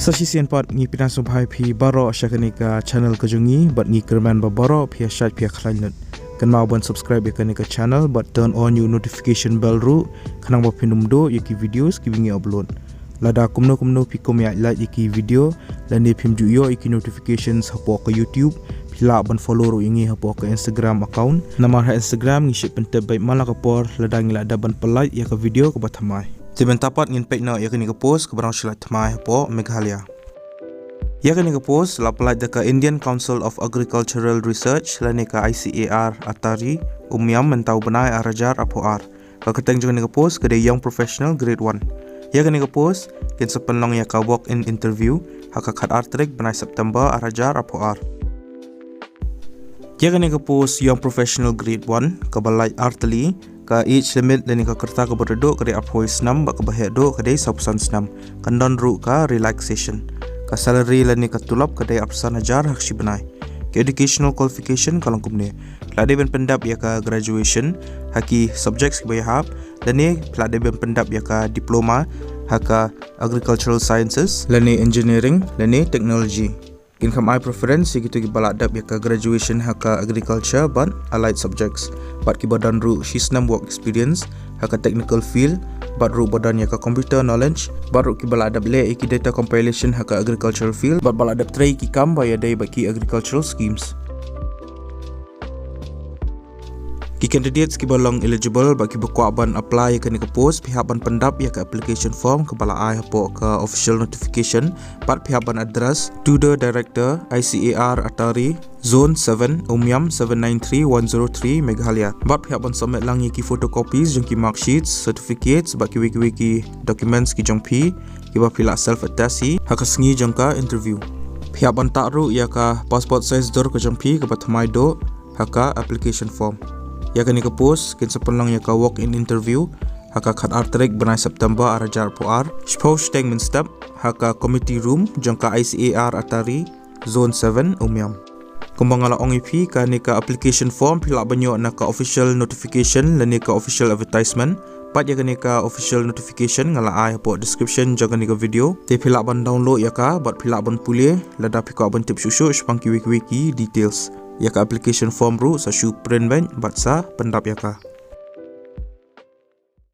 Sasisian pot ngi pinasum bhai phi baro shakanika channel kajungi but ngi kerman ba baro phi shat phi khlainut kan mau ban subscribe ya kanika channel but turn on your notification bell ru kanang ba pinum do yaki videos ki wingi upload lada kumno phi kom ya like yaki video dan ni phim ju yo yaki notifications hapo ka YouTube pila ban follow ru ingi hapo ka Instagram account nama ha Instagram ngi ship pentep bai malaka por lada ngi lada ban pelike ya ka video ka bathamai Tiben tapat ngin pek na yakini ka post ka barang sila thamai hapo Meghalaya. Yakini ka post la pelai deka Indian Council of Agricultural Research la ka ICAR atari umyam mentau benai arajar apo ar. Ka keteng jeng ka post ka young professional grade 1. Yakini ka post kin sepenlong ya ka walk in interview haka khat artrik benai September arajar apo ar. Yakini ka post young professional grade 1 ka balai artli ka age limit dan ka kerta ka berdok ka de apoi snam ba ka bahdo ka de sapsan snam kandon ru ka relaxation ka salary lan ka tulap ka de apsan hajar hakshi benai ka educational qualification kalong kumne lade ben pendap ya ka graduation haki subjects ki bayhap dan ni lade ben pendap ya ka diploma haka agricultural sciences lan engineering lan technology income I preference gitu ki baladap ya ka graduation haka agriculture but allied subjects but ki badan ru shisnam work experience haka technical field but ru badan ya ka computer knowledge but ru ki baladap le ki data compilation haka agricultural field but baladap tray ki kam ba ya dai baki agricultural schemes Ki candidates ki balong eligible bagi berkuaban apply ke ni ke post pihak ban pendap ya ke application form ke bala ai hapo ke official notification pat pihak ban address to the director ICAR Atari Zone 7 Umyam 793103 Meghalaya bat pihak ban submit lang ki photocopies jong ki mark sheets certificates bagi wiki documents ki jong pi ki ba pila self attest hak sengi jong ka interview pihak ban takru ya ka passport size dor ke jong pi ke batmai do haka application form Ya kani ke post kin sepenlang ya ka walk in interview haka khat artrik benai September arajar poar spouse teng min step haka committee room jangka ICAR Atari Zone 7 Umyam kumbang ala ong ipi ka ni ka application form pila banyo na ka official notification la ni ka official advertisement pat ya kani ka official notification ngala ai po description jaga ni ka video te pila ban download ya ka bat pila ban pulih lada pika ban tip susu spangki wiki details ya ka application form ru sa shu print ban bat sa pendap ya ka